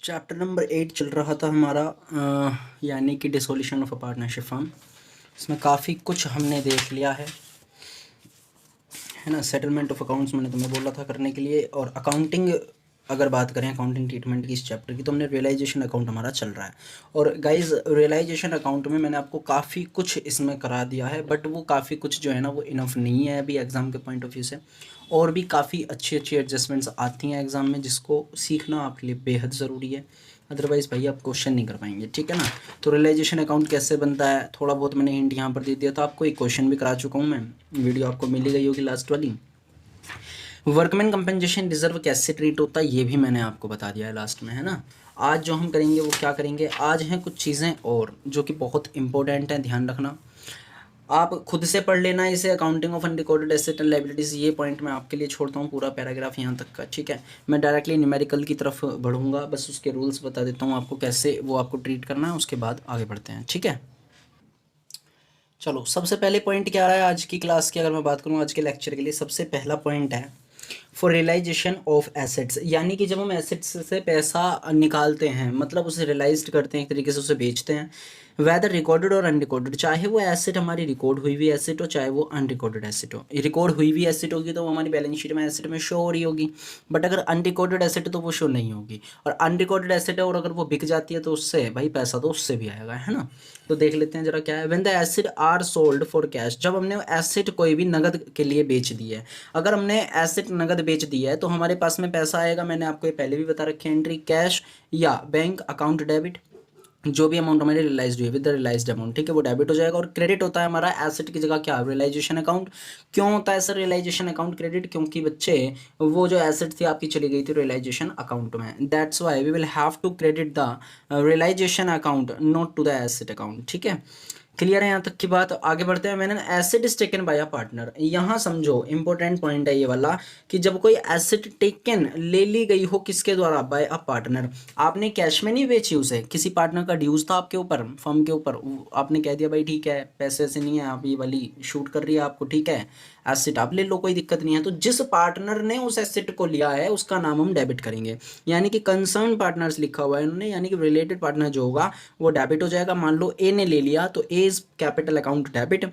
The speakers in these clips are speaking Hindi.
चैप्टर नंबर 8 चल रहा था हमारा यानी कि dissolution of a partnership firm. इसमें काफ़ी कुछ हमने देख लिया है ना। सेटलमेंट ऑफ अकाउंट्स मैंने तुम्हें बोला था करने के लिए, और अकाउंटिंग अगर बात करें अकाउंटिंग ट्रीटमेंट की इस चैप्टर की, तो हमने रियलाइजेशन अकाउंट हमारा चल रहा है। और गाइज रियलाइजेशन अकाउंट में मैंने आपको काफ़ी कुछ इसमें करा दिया है, बट वो काफ़ी कुछ जो है ना वो इनफ नहीं है अभी एग्ज़ाम के पॉइंट ऑफ व्यू से। और भी काफ़ी अच्छी अच्छी एडजस्टमेंट्स आती हैं एग्ज़ाम में, जिसको सीखना आपके लिए बेहद ज़रूरी है। अदरवाइज़ भाई आप क्वेश्चन नहीं कर पाएंगे, ठीक है ना। तो रियलाइजेशन अकाउंट कैसे बनता है थोड़ा बहुत मैंने हिंट यहाँ पर दे दिया था आपको। एक क्वेश्चन भी करा चुका हूँ मैं, वीडियो आपको मिल ही गई होगी लास्ट वाली। वर्कमैन कंपनसेशन रिजर्व कैसे ट्रीट होता है ये भी मैंने आपको बता दिया है लास्ट में, है ना। आज जो हम करेंगे वो क्या करेंगे, आज हैं कुछ चीज़ें और जो कि बहुत इंपॉर्टेंट हैं, ध्यान रखना। आप खुद से पढ़ लेना इसे, accounting of unrecorded asset and liabilities, ये पॉइंट मैं आपके लिए छोड़ता हूँ, पूरा पैराग्राफ यहाँ तक का, ठीक है। मैं डायरेक्टली न्यूमेरिकल की तरफ बढ़ूंगा, बस उसके रूल्स बता देता हूँ आपको कैसे वो आपको ट्रीट करना है, उसके बाद आगे बढ़ते हैं, ठीक है। चलो सबसे पहले पॉइंट क्या रहा है आज की क्लास की, अगर मैं बात करूँ आज के लेक्चर के लिए, सबसे पहला पॉइंट है फॉर रियलाइजेशन ऑफ एसेट्स। यानी कि जब हम एसेट्स से पैसा निकालते हैं, मतलब उसे रियलाइज करते हैं, एक तरीके से उसे बेचते हैं, वैदर रिकॉर्डेड और अनरिकॉर्डेड, चाहे वो एसेट हमारी रिकॉर्ड हुई हुई एसेट हो, चाहे वो अनरिकॉर्डेड एसेट हो। रिकॉर्ड हुई हुई एसेट होगी तो वो हमारी बैलेंस शीट में एसेट में शो हो रही होगी, बट अगर अनरिकॉर्डेड एसेट तो वो शो नहीं होगी। और अनरिकॉर्डेड एसेट है और अगर वो बिक जाती है तो उससे भाई पैसा तो उससे भी आएगा, है ना। तो देख लेते हैं जरा क्या है। When the asset are sold for cash, जब हमने एसेट कोई भी नगद के लिए बेच दी है, अगर हमने एसेट नगद बेच दी है तो हमारे पास में पैसा आएगा। मैंने आपको ये पहले भी बता रखे हैं, एंट्री कैश या बैंक अकाउंट डेबिट, जो भी अमाउंट हमारी रियलाइज हुई है विद द रियलाइज्ड अमाउंट, ठीक है, वो डेबिट हो जाएगा। और क्रेडिट होता है हमारा एसेट की जगह क्या, रियलाइजेशन अकाउंट। क्यों होता है सर रियलाइजेशन अकाउंट क्रेडिट, क्योंकि बच्चे वो जो एसेट थी आपकी चली गई थी रियलाइजेशन अकाउंट में, that's why we will have to credit the realisation account not to the asset account, ठीक है। क्लियर है यहाँ तक की बात। आगे बढ़ते हैं। मैंने asset is taken by a partner, यहाँ समझो इंपॉर्टेंट पॉइंट है ये वाला, कि जब कोई एसेट टेकन ले ली गई हो किसके द्वारा, बाय अ पार्टनर। आपने कैश में नहीं बेची उसे, किसी पार्टनर का ड्यूज था आपके ऊपर, फर्म के ऊपर, आपने कह दिया भाई ठीक है पैसे ऐसे नहीं है, आप ये वाली शूट कर रही है आपको, ठीक है एसेट आप ले लो कोई दिक्कत नहीं है। तो जिस पार्टनर ने उस एसेट को लिया है उसका नाम हम डेबिट करेंगे, यानी कि कंसर्न पार्टनर्स लिखा हुआ है इन्होंने, यानी कि रिलेटेड पार्टनर जो होगा वो डेबिट हो जाएगा। मान लो ए ने ले लिया तो a is capital account debit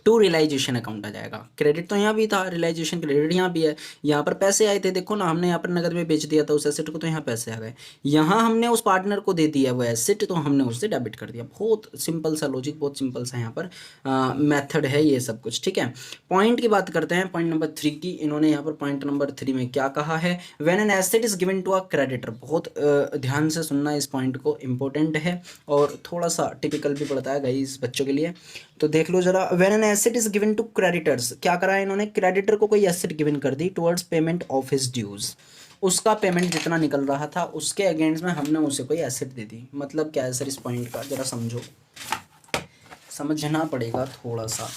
to realisation account आ जाएगा। क्रेडिट तो यहाँ भी था, रियलाइजेशन क्रेडिट यहाँ भी है। यहाँ पर पैसे आए थे, देखो ना, हमने यहाँ पर नगद में बेच दिया था उस एसेट को, तो यहाँ पैसे आ गए। यहाँ हमने उस पार्टनर को दे दिया वो एसेट, तो हमने उससे डेबिट कर दिया। बहुत सिंपल सा लॉजिक, बहुत सिंपल सा यहाँ पर मेथड है ये सब कुछ, ठीक है। पॉइंट की बात करते हैं, पॉइंट नंबर 3 की। इन्होंने यहाँ पर पॉइंट नंबर 3 में क्या कहा है, when an asset is given to a creditor. बहुत ध्यान से सुनना इस पॉइंट को, इंपॉर्टेंट है और थोड़ा सा टिपिकल भी पड़ता है गाइस बच्चों के लिए। तो देख लो जरा, when an asset is given to creditors, क्या करा है इन्होंने, क्रेडिटर को कोई एसेट गिवन कर दी towards payment of his dues, उसका पेमेंट जितना निकल रहा था उसके अगेंस्ट में हमने उसे कोई एसेट दे दी। मतलब क्या है सर इस पॉइंट का, जरा समझो, समझना पड़ेगा थोड़ा सा।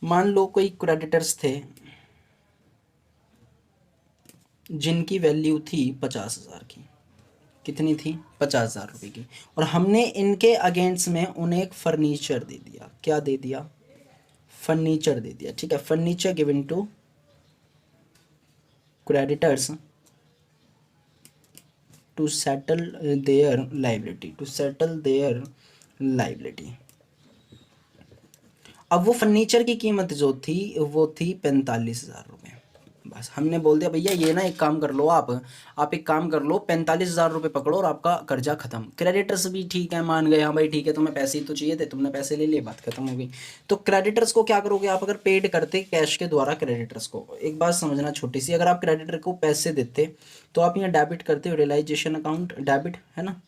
मान लो कोई क्रेडिटर्स थे जिनकी वैल्यू थी 50,000 की, कितनी थी, 50,000 रुपये की, और हमने इनके अगेंस्ट में उन्हें एक फर्नीचर दे दिया। क्या दे दिया, फर्नीचर दे दिया, ठीक है। Furniture given to creditors to settle their liability, to settle their liability. अब वो फर्नीचर की कीमत जो थी वो थी 45,000 रुपये। बस हमने बोल दिया भैया ये ना एक काम कर लो, आप एक काम कर लो, 45,000 रुपये पकड़ो और आपका कर्जा खत्म। क्रेडिटर्स भी ठीक है, मान गए, हाँ भाई ठीक है तुम्हें पैसे ही तो चाहिए थे, तुमने पैसे ले लिए, बात खत्म हो गई। तो क्रेडिटर्स को क्या करोगे आप, अगर पेड करते कैश के द्वारा क्रेडिटर्स को, एक बात समझना छोटी सी, अगर आप क्रेडिटर को पैसे देते तो आप यहाँ डेबिट करते हो, रियलाइजेशन अकाउंट डेबिट, है ना,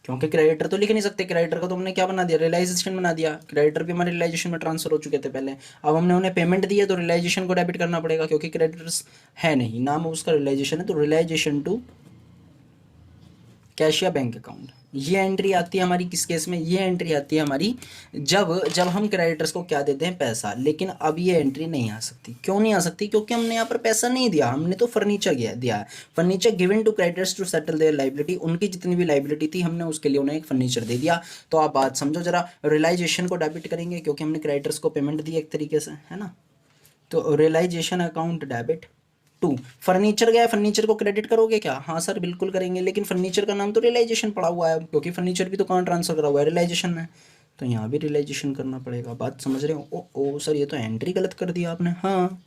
क्योंकि क्रेडिटर तो लिख नहीं सकते। क्रेडिटर को तो हमने क्या बना दिया, रियलाइजेशन बना दिया। क्रेडिटर भी हमारे रियलाइजेशन में ट्रांसफर हो चुके थे पहले, अब हमने उन्हें पेमेंट दी है तो रियलाइजेशन को डेबिट करना पड़ेगा, क्योंकि क्रेडिटर्स है नहीं, नाम उसका रियलाइजेशन है, तो रियलाइजेशन टू कैश या बैंक अकाउंट। ये एंट्री आती है हमारी किस केस में, ये एंट्री आती है हमारी जब जब हम क्रेडिटर्स को क्या देते हैं, पैसा। लेकिन अब ये एंट्री नहीं आ सकती। क्यों नहीं आ सकती, क्योंकि हमने यहाँ पर पैसा नहीं दिया, हमने तो फर्नीचर दिया है। Furniture given to creditors to settle their liability, उनकी जितनी भी लाइबिलिटी थी हमने उसके लिए उन्हें एक फर्नीचर दे दिया। तो आप बात समझो जरा, रियलाइजेशन को डेबिट करेंगे क्योंकि हमने क्रेडिटर्स को पेमेंट दी एक तरीके से, है ना। तो realisation account debit, to. Furniture गया, फर्नीचर को क्रेडिट करोगे क्या? हाँ सर बिल्कुल करेंगे, लेकिन फर्नीचर का नाम तो रियलाइजेशन पड़ा हुआ है, क्योंकि फर्नीचर भी तो कहाँ ट्रांसफर करा हुआ है, रियलाइजेशन में, तो यहाँ भी रियलाइजेशन करना पड़ेगा। बात समझ रहे हो? ओ सर ये तो एंट्री गलत कर दिया आपने। हाँ,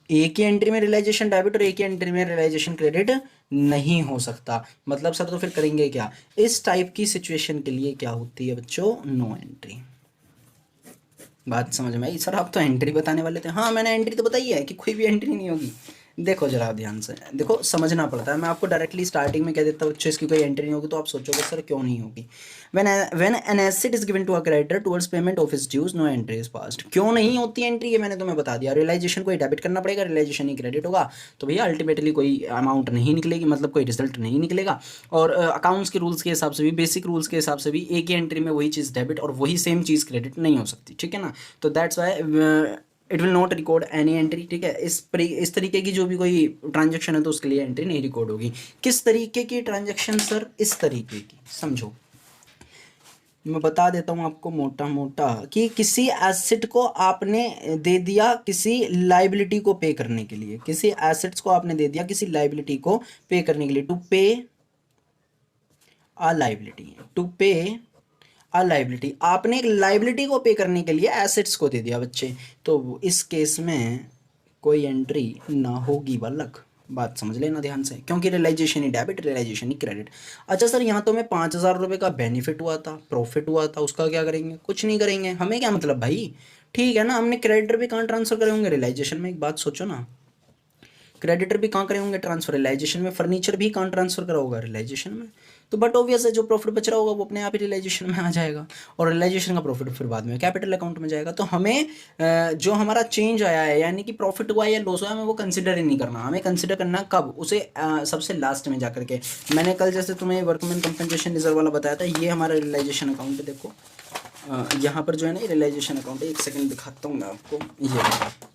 एक ही एंट्री में रियलाइजेशन डेबिट और एक ही एंट्री में रियलाइजेशन क्रेडिट नहीं हो सकता। मतलब सर तो फिर करेंगे क्या? इस टाइप की सिचुएशन के लिए क्या होती है बच्चों? No entry. बात समझ में आई? सर आप तो एंट्री बताने वाले थे। हाँ मैंने एंट्री तो बताई है कि कोई भी एंट्री नहीं होगी। देखो जरा ध्यान से देखो, समझना पड़ता है। मैं आपको डायरेक्टली स्टार्टिंग में कह देता हूँ बच्चों इसकी कोई एंट्री नहीं होगी, तो आप सोचोगे सर क्यों नहीं होगी। When an asset is given to a creditor towards payment of his dues, no entry is passed. क्यों नहीं होती एंट्री, ये मैंने तुम्हें बता दिया। रियलाइजेशन को ही डेबिट करना पड़ेगा, रियलाइजेशन ही क्रेडिट होगा, तो भैया अल्टीमेटली कोई अमाउंट नहीं निकलेगी, मतलब कोई रिजल्ट नहीं निकलेगा। और अकाउंट्स के रूल्स के हिसाब से भी, बेसिक रूल्स के हिसाब से भी, एक ही एंट्री में वही चीज़ डेबिट और वही सेम चीज़ क्रेडिट नहीं हो सकती, ठीक है ना। तो that's why it will not record any entry, ठीक है। इस तरीके की जो भी कोई ट्रांजेक्शन है तो उसके लिए एंट्री नहीं रिकॉर्ड होगी। किस तरीके की ट्रांजेक्शन सर? इस तरीके की, समझो मैं बता देता हूँ आपको मोटा मोटा, कि किसी एसेट को आपने दे दिया किसी लाइबिलिटी को पे करने के लिए, किसी एसेट्स को आपने दे दिया किसी लाइबिलिटी को पे करने के लिए, टू पे अ लाइबिलिटी, टू पे अ लाइबिलिटी। आपने एक लाइबिलिटी को पे करने के लिए एसेट्स को दे दिया बच्चे, तो इस केस में कोई एंट्री ना होगी बालक। बात समझ लेना ध्यान से, क्योंकि रियलाइजेशन ही डेबिट, रियलाइजेशन ही क्रेडिट। अच्छा सर यहाँ तो मैं 5,000 रुपये का बेनिफिट हुआ था, प्रॉफिट हुआ था, उसका क्या करेंगे? कुछ नहीं करेंगे, हमें क्या मतलब भाई, ठीक है ना। हमने क्रेडिटर भी कहाँ ट्रांसफर करे होंगे? रियलाइजेशन में। एक बात सोचो ना, क्रेडिटर भी कहाँ करे होंगे ट्रांसफर? रियलाइजेशन में। फर्नीचर भी कहाँ ट्रांसफर करा होगा? रियलाइजेशन में। तो बट ऑब्वियस है जो प्रॉफिट बच रहा होगा वो अपने आप ही रियलाइजेशन में आ जाएगा, और रियलाइजेशन का प्रॉफिट फिर बाद में कैपिटल अकाउंट में जाएगा। तो हमें जो हमारा चेंज आया है, यानी कि प्रॉफिट हुआ या लॉस हुआ, हमें वो कंसिडर ही नहीं करना। हमें कंसिडर करना कब? उसे सबसे लास्ट में जाकर के। मैंने कल जैसे तुम्हें वर्कमैन कंपनसेशन रिजर्व वाला बताया था, ये हमारा रियलाइजेशन अकाउंट है। देखो यहाँ पर जो है ना रियलाइजेशन अकाउंट है, एक सेकेंड दिखाता हूँ मैं आपको, ये।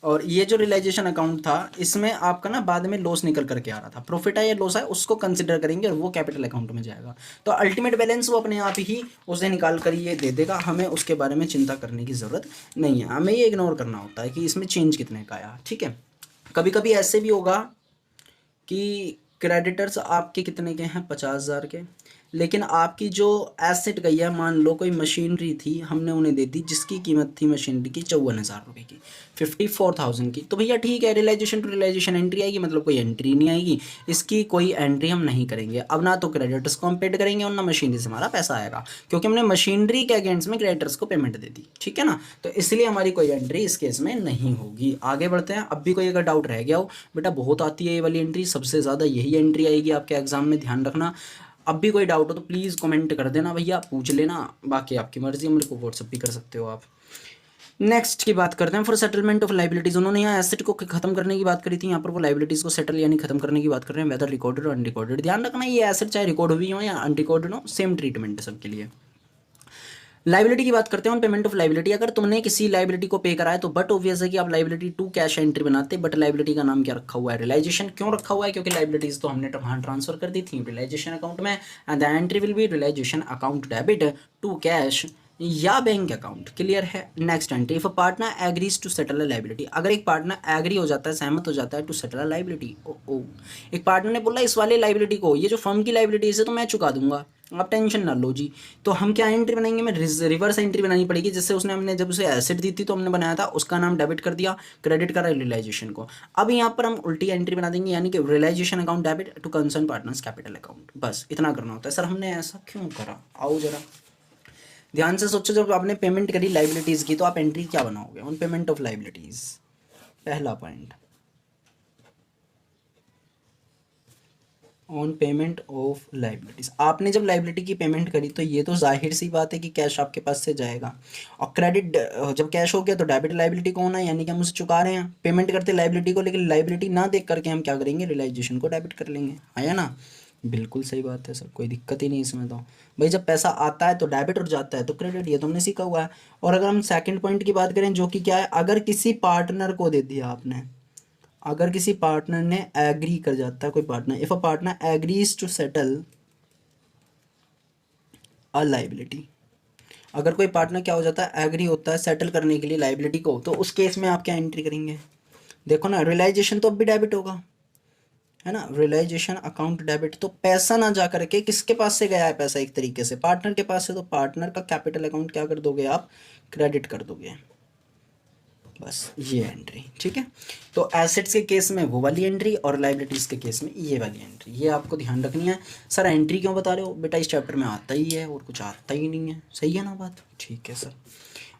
और ये जो रियलाइजेशन अकाउंट था, इसमें आपका ना बाद में लॉस निकल करके आ रहा था। प्रॉफिट है या लॉस है उसको कंसिडर करेंगे और वो कैपिटल अकाउंट में जाएगा। तो अल्टीमेट बैलेंस वो अपने आप ही उसे निकाल कर ये दे देगा, हमें उसके बारे में चिंता करने की ज़रूरत नहीं है। हमें ये इग्नोर करना होता है कि इसमें चेंज कितने का आया, ठीक है। कभी कभी ऐसे भी होगा कि क्रेडिटर्स आपके कितने के हैं? 50,000 के, लेकिन आपकी जो एसेट गई है, मान लो कोई मशीनरी थी, हमने उन्हें दे दी जिसकी कीमत थी मशीनरी की 54,000 रुपये की, 54,000 की। तो भैया ठीक है, रियलाइजेशन टू रियलाइजेशन एंट्री आएगी, मतलब कोई एंट्री नहीं आएगी, इसकी कोई एंट्री हम नहीं करेंगे। अब ना तो क्रेडिटर्स को हम पेड करेंगे और ना मशीनरी से हमारा पैसा आएगा, क्योंकि हमने मशीनरी के अगेंस्ट में क्रेडिटर्स को पेमेंट दे दी, ठीक है ना। तो इसलिए हमारी कोई एंट्री इस केस में नहीं होगी। आगे बढ़ते हैं। अब भी कोई अगर डाउट रह गया हो, बेटा बहुत आती है ये वाली एंट्री, सबसे ज़्यादा यही एंट्री आएगी आपके एग्जाम में, ध्यान रखना। अब भी कोई डाउट हो तो प्लीज़ कमेंट कर देना भैया, पूछ लेना, बाकी आपकी मर्जी, मेरे को व्हाट्सअप भी कर सकते हो आप। नेक्स्ट की बात करते हैं। फॉर सेटलमेंट ऑफ लाइबिलिटीज, उन्होंने यहाँ एसेट को खत्म करने की बात करी थी, यहाँ पर वो लाइबिलिटीज को सेटल यानी खत्म करने की बात कर रहे हैं, वेदर रिकॉर्डेड और अनरिकॉर्डेड। ध्यान रखना ये एसेट चाहे रिकॉर्ड हुई हो या अनरिकॉर्डेड हो, सेम ट्रीटमेंट है सबके लिए। लाइबिलिटी की बात करते हैं, ऑन पेमेंट ऑफ लाइबिलिटी। अगर तुमने किसी लाइबिलिटी को पे करा है तो बट ऑब्वियस है कि आप लाइबिलिटी टू कैश एंट्री बनाते, बट लाइबिलिटी का नाम क्या रखा हुआ है? रियलाइजेशन। क्यों रखा हुआ है? क्योंकि लाइबिलिटीज तो हमने वहाँ ट्रांसफर कर दी थी रियलाइजेशन अकाउंट में, and the entry will be realisation account debit to cash या बैंक अकाउंट। क्लियर है? Next entry, if a partner agrees to settle a liability. अगर एक पार्टनर एग्री हो जाता है, सहमत हो जाता है टू सेटल अ लाइबिलिटी, ओ एक पार्टनर ने बोला इस वाले लाइबिलिटी को, ये जो फर्म की लाइबिलिटी है तो मैं चुका दूंगा, आप टेंशन ना लो जी। तो हम क्या एंट्री बनाएंगे? मैं रिवर्स एंट्री बनानी पड़ेगी, जिससे उसने हमने जब उसे एसेट दी थी तो हमने बनाया था, उसका नाम डेबिट कर दिया, क्रेडिट करा रियलाइजेशन को। अब यहाँ पर हम उल्टी एंट्री बना देंगे, यानी कि realisation account debit to concern partners capital account. बस इतना करना होता है। सर हमने ऐसा क्यों करा? आओ जरा ध्यान से सोचो। जब आपने पेमेंट करी लाइबिलिटीज की तो आप एंट्री क्या बनाओगे? ऑन पेमेंट ऑफ लाइबिलिटीज, पहला point, on payment of liabilities. आपने जब लाइबिलिटी की पेमेंट करी तो ये तो जाहिर सी बात है कि कैश आपके पास से जाएगा, और क्रेडिट जब कैश हो गया तो डेबिट लाइबिलिटी को होना है, यानी कि हम उसे चुका रहे हैं। पेमेंट करते लाइबिलिटी को, लेकिन लाइबिलिटी ना देख करके हम क्या करेंगे? रियलाइजेशन को डेबिट कर लेंगे, है ना। बिल्कुल सही बात है सर, कोई दिक्कत ही नहीं इसमें। तो भाई जब पैसा आता है तो डेबिट और जाता है तो क्रेडिट, ये तो हमने सीखा हुआ है। और अगर हम सेकंड पॉइंट की बात करें, जो कि क्या है, अगर किसी पार्टनर को दे दिया आपने, अगर किसी पार्टनर ने एग्री कर जाता है, कोई partner, if a partner agrees to settle a liability, अगर कोई पार्टनर क्या हो जाता है? एग्री होता है सेटल करने के लिए लाइबिलिटी को, तो उस केस में आप क्या एंट्री करेंगे? देखो ना, रियलाइजेशन तो अब भी डेबिट होगा, है ना, रियलाइजेशन अकाउंट डेबिट, तो पैसा ना जा करके किसके पास से गया है पैसा, एक तरीके से पार्टनर के पास से, तो पार्टनर का कैपिटल अकाउंट क्या कर दोगे आप, क्रेडिट कर दोगे, बस ये एंट्री, ठीक है। तो एसेट्स के केस में वो वाली एंट्री और लाइबिलिटीज़ के केस में ये वाली एंट्री, ये आपको ध्यान रखनी है। सर एंट्री क्यों बता रहे हो बेटा, इस चैप्टर में आता ही है और कुछ आता ही नहीं है, सही है ना बात, ठीक है सर।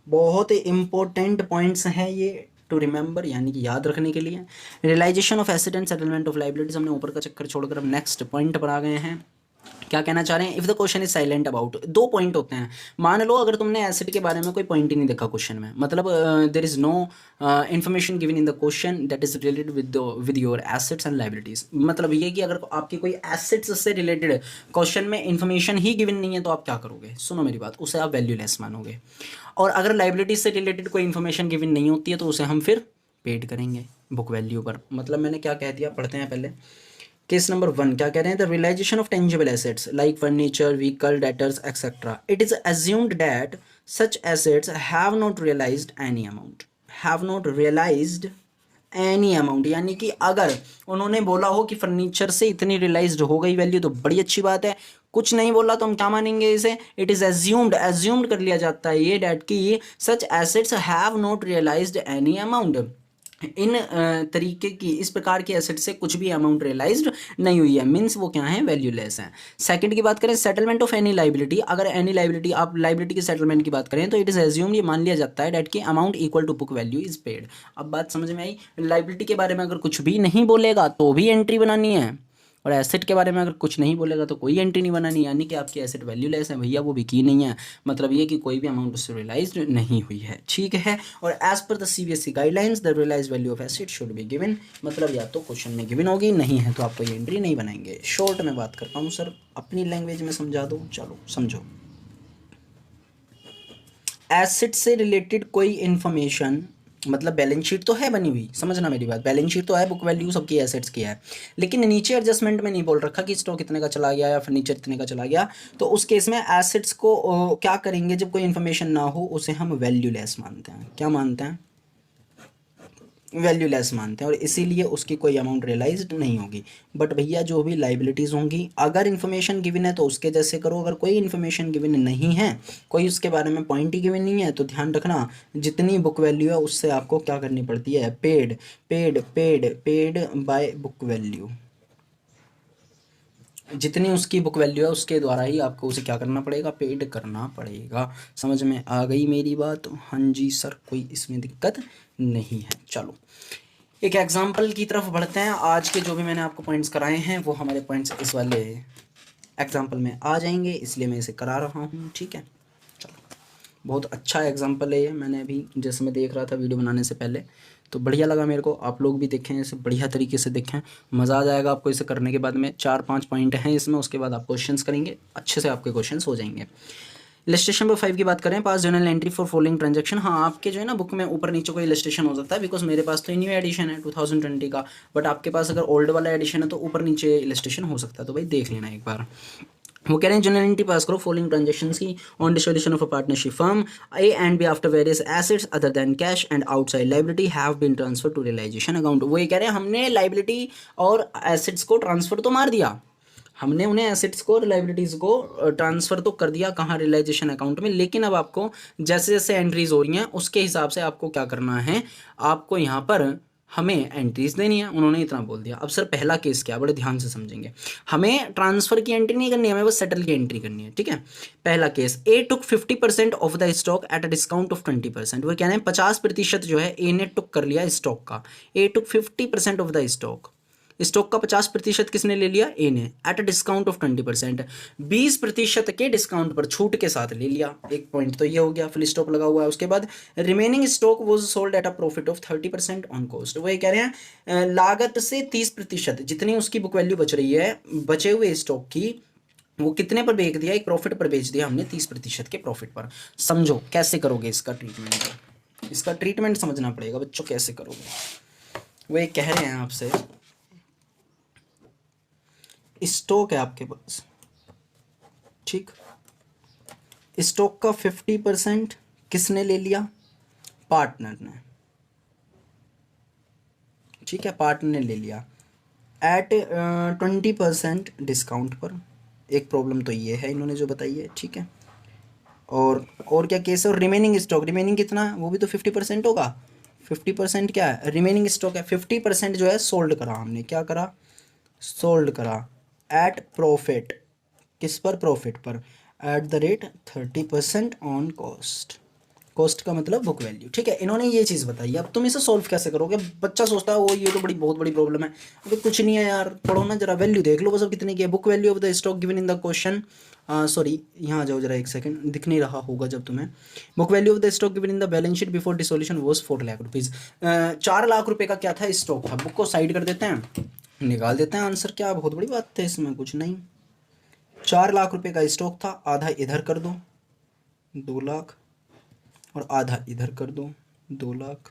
बहुत ही इंपॉर्टेंट पॉइंट्स हैं ये टू रिमेंबर, यानी कि याद रखने के लिए। Realisation of asset and settlement of liabilities, हमने ऊपर का चक्कर छोड़कर अब नेक्स्ट पॉइंट पर आ गए हैं। क्या कहना चाह रहे हैं, if the question is silent about, दो पॉइंट होते हैं। मान लो अगर तुमने एसिड के बारे में कोई पॉइंट ही नहीं देखा क्वेश्चन में, मतलब there is no information given in the question that is related with your assets and liabilities, मतलब ये कि अगर आपकी कोई एसेट्स से रिलेटेड क्वेश्चन में इन्फॉर्मेशन ही गिवन नहीं है तो आप क्या करोगे, सुनो मेरी बात, उसे आप वैल्यूलेस मानोगे। और अगर लाइबिलिटीज से रिलेटेड कोई इन्फॉर्मेशन गिवन नहीं होती है तो उसे हम फिर पेड करेंगे बुक वैल्यू पर। मतलब मैंने क्या कह दिया, पढ़ते हैं पहले। केस नंबर 1 क्या कह रहे हैं, the realisation of tangible assets like furniture, vehicle, debtors etcetera, it is assumed that such assets have not realised any amount, have not realised any amount, यानी कि अगर उन्होंने बोला हो कि फर्नीचर से इतनी रियलाइज्ड हो गई वैल्यू तो बड़ी अच्छी बात है, कुछ नहीं बोला तो हम क्या मानेंगे इसे, इट इज एज्यूम्ड कर लिया जाता है ये डैट कि such assets have not realised any amount, इन तरीके की इस प्रकार की एसेट से कुछ भी अमाउंट रियलाइज्ड नहीं हुई है, मीन्स वो क्या है, वैल्यूलेस है। सेकंड की बात करें, सेटलमेंट ऑफ एनी लाइबिलिटी, अगर एनी लाइबिलिटी, आप लाइबिलिटी के सेटलमेंट की बात करें तो इट इज एज्यूम, ये मान लिया जाता है डेट की amount equal to book value is paid. अब बात समझ में आई, लाइबिलिटी के बारे में अगर कुछ भी नहीं बोलेगा तो भी एंट्री बनानी है, और एसेट के बारे में अगर कुछ नहीं बोलेगा तो कोई एंट्री नहीं बनानी, यानी कि आपकी एसेट वैल्यूलेस है भैया, वो बिकी नहीं है, मतलब ये कि कोई भी अमाउंट उससे रियलाइज नहीं हुई है, ठीक है। और as per the CBSE guidelines the realise value of asset should be given, मतलब या तो क्वेश्चन में गिवन होगी, नहीं है तो आपको ये एंट्री नहीं बनाएंगे। शॉर्ट में बात करता हूँ सर, अपनी लैंग्वेज में समझा दो, चलो समझो। एसेट से रिलेटेड कोई इन्फॉर्मेशन, मतलब बैलेंस शीट तो है बनी हुई, समझना मेरी बात, बैलेंस शीट तो है, बुक वैल्यू सबकी एसेट्स की है, लेकिन नीचे एडजस्टमेंट में नहीं बोल रखा कि स्टॉक इतने का चला गया या फर्नीचर इतने का चला गया, तो उस केस में एसेट्स को क्या करेंगे, जब कोई इन्फॉर्मेशन ना हो उसे हम वैल्यूलेस मानते हैं, क्या मानते हैं, वैल्यूलेस मानते हैं, और इसीलिए उसकी कोई अमाउंट रियलाइज्ड नहीं होगी। बट भैया जो भी लाइबिलिटीज़ होंगी, अगर इन्फॉर्मेशन गिवन है तो उसके जैसे करो, अगर कोई इन्फॉर्मेशन गिवन नहीं है, कोई उसके बारे में पॉइंट ही गिवन नहीं है, तो ध्यान रखना जितनी बुक वैल्यू है उससे आपको क्या करनी पड़ती है, paid paid paid paid by book value, जितनी उसकी बुक वैल्यू है उसके द्वारा ही आपको उसे क्या करना पड़ेगा, पेड करना पड़ेगा। समझ में आ गई मेरी बात, हाँ जी सर, कोई इसमें दिक्कत नहीं है। चलो एक एग्जाम्पल की तरफ बढ़ते हैं, आज के जो भी मैंने आपको पॉइंट्स कराए हैं वो हमारे पॉइंट्स इस वाले एग्जाम्पल में आ जाएंगे, इसलिए मैं इसे करा रहा हूँ, ठीक है। चलो बहुत अच्छा एग्जाम्पल है ये, मैंने अभी जैसे मैं देख रहा था वीडियो बनाने से पहले तो बढ़िया लगा मेरे को, आप लोग भी देखें इसे, बढ़िया तरीके से देखें, मज़ा आ जाएगा आपको इसे करने के बाद में। 4-5 पॉइंट हैं इसमें, उसके बाद आप क्वेश्चंस करेंगे, अच्छे से आपके क्वेश्चंस हो जाएंगे। इलस्ट्रेशन नंबर 5 की बात करें, पास journal entry for following transaction, हाँ आपके जो है ना बुक में ऊपर नीचे कोई इलस्ट्रेशन हो सकता है, बिकॉज मेरे पास तो न्यू एडिशन है 2020 का, बट आपके पास अगर ओल्ड वाला एडिशन है तो ऊपर नीचे इलस्ट्रेशन हो सकता है, तो भाई देख लेना एक बार। वो कह रहे हैं जनरल एंट्री पास करो फॉलोइंग ट्रांजैक्शंस की on dissolution of a partnership firm, A and B after various assets other than cash and outside liability have been transfer to realisation account. वो ये कह रहे हैं हमने लाइबिलिटी और एसेट्स को ट्रांसफर तो मार दिया, हमने उन्हें एसेट्स को लाइबिलिटीज़ को ट्रांसफ़र तो कर दिया कहाँ, रियलाइजेशन अकाउंट में, लेकिन अब आपको जैसे जैसे एंट्रीज हो रही हैं उसके हिसाब से आपको क्या करना है, आपको यहाँ पर हमें एंट्रीज देनी है, उन्होंने इतना बोल दिया। अब सर पहला केस क्या, बड़े ध्यान से समझेंगे, हमें ट्रांसफ़र की एंट्री नहीं करनी है, हमें बस सेटल की एंट्री करनी है, ठीक है। पहला case, A took 50% of the stock at a discount of 20%, वो कहना है 50% जो है ए ने टुक कर लिया स्टॉक का, ए टुक 50% ऑफ द स्टॉक, स्टॉक का 50% किसने ले लिया, ए ने, एट अ डिस्काउंट ऑफ 20%, 20% के डिस्काउंट पर, छूट के साथ ले लिया, एक पॉइंट तो ये हो गया, फुल स्टॉप लगा हुआ है। उसके बाद remaining stock was sold at a profit of 30% on cost, वो ये कह रहे हैं लागत से 30% जितनी उसकी बुक वैल्यू बच रही है बचे हुए स्टॉक की, वो कितने पर बेच दिया, एक प्रॉफिट पर बेच दिया हमने 30% के प्रॉफिट पर। समझो कैसे करोगे इसका ट्रीटमेंट, इसका ट्रीटमेंट समझना पड़ेगा बच्चों, कैसे करोगे। वो ये कह रहे हैं आपसे, स्टॉक है आपके पास, ठीक, स्टॉक का 50% किसने ले लिया, पार्टनर ने, ठीक है, पार्टनर ने ले लिया एट 20% डिस्काउंट पर। एक प्रॉब्लम तो ये है इन्होंने जो बताई है, ठीक है। और क्या केस है, और रिमेनिंग स्टॉक, रिमेनिंग कितना है, वो भी तो 50% होगा। 50% क्या है, रिमेनिंग स्टॉक है। 50% जो है सोल्ड करा हमने, क्या करा, सोल्ड करा एट प्रॉफिट। किस पर, प्रॉफिट पर, at the rate 30% on cost. Cost का मतलब बुक वैल्यू, ठीक है। इन्होंने ये चीज़ बताई, अब तुम इसे सॉल्व कैसे करोगे। बच्चा सोचता है वो ये तो बहुत बड़ी प्रॉब्लम है। अभी कुछ नहीं है यार, पढ़ो ना जरा, वैल्यू देख लो बस, अब कितने की है। Book value of the stock given in the question, sorry यहाँ आ जाओ जरा, एक सेकंड, दिख नहीं रहा होगा जब तुम्हें। Book value of the stock given in the balance sheet before dissolution was 4 lakh rupees. 4 lakh रुपए का क्या था, स्टॉक था। बुक को साइड कर देते हैं, निकाल देते हैं आंसर। क्या बहुत बड़ी बात है इसमें, कुछ नहीं। 4 लाख रुपए का स्टॉक था, आधा इधर कर दो 2 लाख, और आधा इधर कर दो 2 लाख।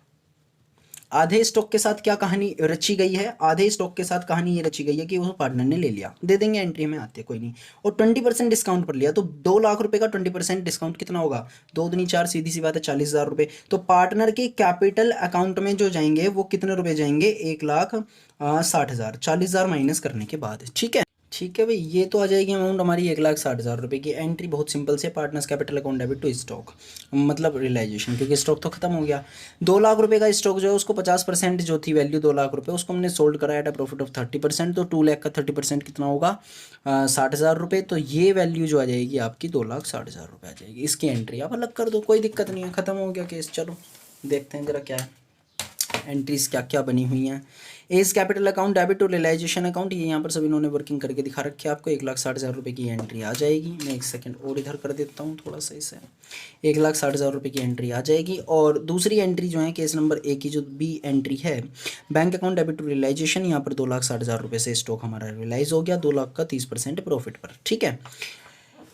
आधे स्टॉक के साथ क्या कहानी रची गई है, आधे स्टॉक के साथ कहानी ये रची गई है कि वो पार्टनर ने ले लिया, दे देंगे, एंट्री में आते कोई नहीं। और 20% डिस्काउंट पर लिया, तो 2 लाख रुपए का 20% डिस्काउंट कितना होगा, 2 दूनी 4, सीधी सी बात है 40,000 रुपये। तो पार्टनर के कैपिटल अकाउंट में जो जाएंगे वो कितने रुपए जाएंगे, 1,60,000, 40,000 माइनस करने के बाद, ठीक है। ठीक है भाई, ये तो आ जाएगी अमाउंट हमारी 1,60,000 रुपये की। एंट्री बहुत सिंपल से, partners capital account debit to stock, मतलब रियलाइजेशन, क्योंकि स्टॉक तो खत्म हो गया। 2 लाख रुपए का स्टॉक जो है उसको 50% जो थी वैल्यू 2 लाख रुपए, उसको हमने सोल्ड करा एट अ प्रॉफिट ऑफ 30%। तो 2 लाख का 30% कितना होगा, 60,000 रुपये। तो ये वैल्यू जो आ जाएगी आपकी 2,60,000 रुपये आ जाएगी। इसकी एंट्री आप अलग कर दो, कोई दिक्कत नहीं है, खत्म हो गया केस। चलो देखते हैं जरा क्या है, एंट्रीज क्या क्या बनी हुई हैं। As capital account debit to realisation account, ये यहाँ पर सब इन्होंने वर्किंग करके दिखा रखे हैं आपको। 1,60,000 रुपये की एंट्री आ जाएगी। मैं एक सेकंड और इधर कर देता हूँ थोड़ा सा इसे, 1,60,000 रुपये की एंट्री आ जाएगी। और दूसरी एंट्री जो है केस नंबर ए की जो बी एंट्री है, bank account debit to realisation, यहाँ पर 2,60,000 रुपये से स्टॉक हमारा रियलाइज हो गया, 2 लाख का 30% प्रॉफिट पर, ठीक है।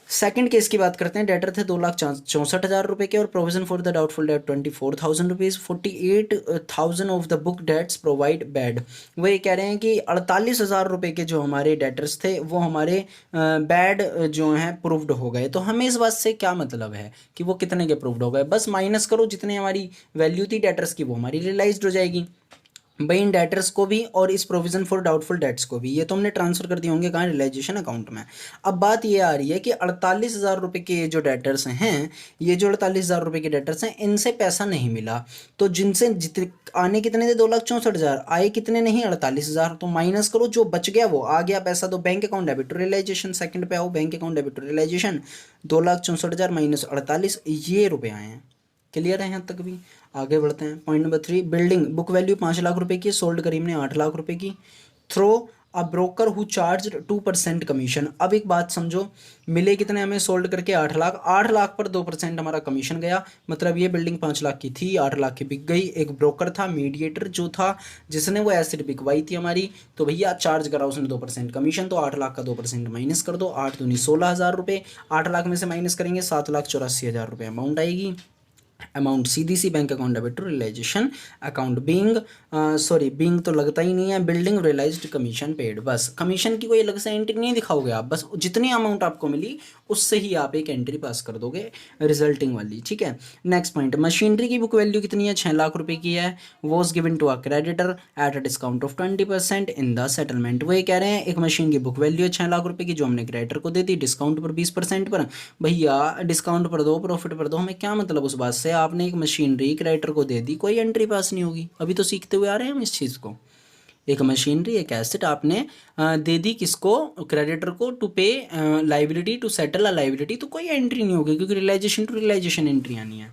सेकंड केस की बात करते हैं। डेटर थे 2,64,000 रुपये के, और provision for the doubtful debt 24,000 rupees. 48,000 of the book debts provide bad. वो ये कह रहे हैं कि 48,000 रुपये के जो हमारे डेटर्स थे वो हमारे बैड जो हैं प्रूव्ड हो गए। तो हमें इस बात से क्या मतलब है कि वो कितने के प्रूव्ड हो गए, बस माइनस करो जितनी हमारी वैल्यू थी डेटर्स की, वो हमारी रियलाइज्ड हो जाएगी भाई, इन डेटर्स को भी और इस प्रोविजन फॉर डाउटफुल डेट्स को भी। ये तो हमने ट्रांसफर कर दिए होंगे कहाँ, रियलाइजेशन अकाउंट में। अब बात ये आ रही है कि 48,000 रुपये के जो डेटर्स हैं, ये जो 48,000 रुपये के डेटर्स हैं, इनसे पैसा नहीं मिला। तो जिनसे जितने आने कितने थे, 2,64,000, आए कितने नहीं, 48,000। तो माइनस करो, जो बच गया वो आ गया पैसा। तो bank account debit to realisation, second पे आओ, bank account debit to realisation, 2,64,000 minus 48, ये रुपये आए हैं। क्लियर है यहाँ तक भी, आगे बढ़ते हैं। Point number 3, building book value 5 lakh रुपए की, सोल्ड करी हमने 8 लाख रुपए की। Through a broker who charge 2% commission. अब एक बात समझो, मिले कितने हमें सोल्ड करके, 8 लाख। 8 लाख पर 2% हमारा कमीशन गया, मतलब ये बिल्डिंग 5 लाख की थी, 8 लाख की बिक गई। एक ब्रोकर था, मीडिएटर जो था, जिसने वो एसेट बिकवाई थी हमारी, तो भैया चार्ज करा उसने 2% कमीशन। तो 8 लाख का 2% माइनस कर दो, 8 दूनी 16,000 रुपये। 8 लाख में से माइनस करेंगे 7,84,000 रुपये अमाउंट आएगी। अमाउंट सीधी सी bank account debit to realisation account. Being तो लगता ही नहीं है, बिल्डिंग रियलाइज्ड कमीशन पेड। बस कमीशन की कोई अलग से एंट्री नहीं दिखाओगे आप, बस जितनी अमाउंट आपको मिली उससे ही आप एक एंट्री पास कर दोगे रिजल्टिंग वाली, ठीक है। नेक्स्ट पॉइंट, मशीनरी की बुक वैल्यू कितनी है, 6 लाख रुपए की है। Was given to a creditor at a discount of 20% in the settlement. वो ये कह रहे हैं एक मशीन की बुक वैल्यू है 6 लाख रुपए की, जो हमने क्रेडिटर को दे दी डिस्काउंट पर 20% पर। भैया डिस्काउंट पर दो, प्रॉफिट पर दो, हमें क्या मतलब उस बात से। आपने एक मशीनरी क्रेडिटर को दे दी, कोई एंट्री पास नहीं होगी। अभी तो सीखते हुए आ रहे हैं हम इस चीज़ को। एक मशीनरी, एक एसेट आपने दे दी किसको, क्रेडिटर को, to pay liability, to settle a liability, तो कोई एंट्री नहीं होगी, क्योंकि रियलाइजेशन टू रियलाइजेशन एंट्री आनी है।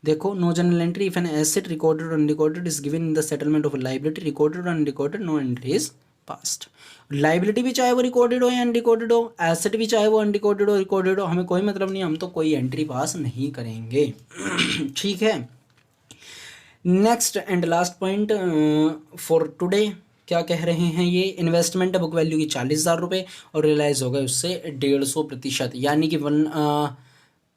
देखो, no general entry if an asset recorded or unrecorded is given in the settlement of liability, recorded or unrecorded, no entry is passed. Liability भी चाहे वो रिकॉर्डेड हो या अनरिकॉर्डेड हो, एसेट भी चाहे वो अनरिकॉर्डेड हो रिकॉर्डेड हो, हमें कोई मतलब नहीं, हम तो कोई एंट्री पास नहीं करेंगे। ठीक है। Next and last point for today, क्या कह रहे हैं ये, इन्वेस्टमेंट बुक वैल्यू की 40,000 रुपये, और रियलाइज हो गए उससे 150%, यानी कि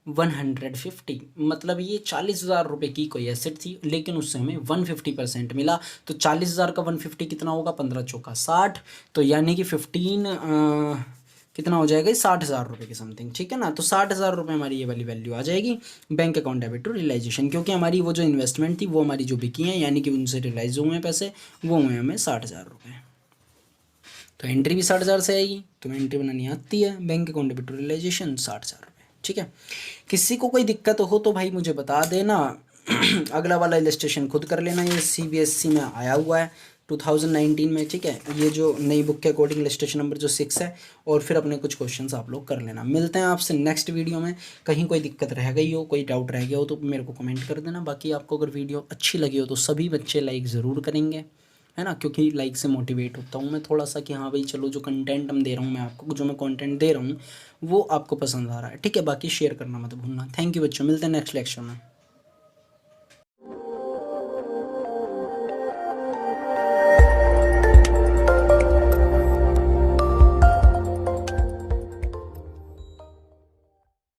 150, मतलब ये 40,000 रुपये की कोई एसेट थी, लेकिन उससे हमें 150% मिला। तो 40,000 का 150 कितना होगा, 15 चौका 60, तो यानी कि कितना हो जाएगा, 60,000 रुपये के समथिंग, ठीक है ना। तो 60,000 रुपये हमारी ये वाली वैल्यू आ जाएगी bank account debit to realisation, क्योंकि हमारी वो जो इन्वेस्टमेंट थी वो हमारी जो बिकी है, यानी कि उनसे रियलाइज हुए हैं पैसे, वो हुए हमें 60,000 रुपये। तो एंट्री भी 60,000 से आएगी, तुम्हें एंट्री बनानी आती है, bank account debit to realisation 60,000 रुपये, ठीक है। किसी को कोई दिक्कत हो तो भाई मुझे बता देना। अगला वाला इलस्ट्रेशन खुद कर लेना, ये CBSE में आया हुआ है 2019 में, ठीक है। ये जो नई बुक के अकॉर्डिंग इलस्ट्रेशन नंबर जो 6 है, और फिर अपने कुछ क्वेश्चंस आप लोग कर लेना। मिलते हैं आपसे नेक्स्ट वीडियो में। कहीं कोई दिक्कत रह गई हो, कोई डाउट रह गया हो तो मेरे को कमेंट कर देना। बाकी आपको अगर वीडियो अच्छी लगी हो तो सभी बच्चे लाइक ज़रूर करेंगे, है ना, क्योंकि लाइक से मोटिवेट होता हूँ मैं थोड़ा सा कि हाँ भाई चलो जो कंटेंट हम दे रहा हूँ, मैं आपको जो मैं कंटेंट दे रहा हूँ वो आपको पसंद आ रहा है, ठीक है। बाकी शेयर करना मत भूलना। थैंक यू बच्चों, मिलते हैं नेक्स्ट लेक्चर में।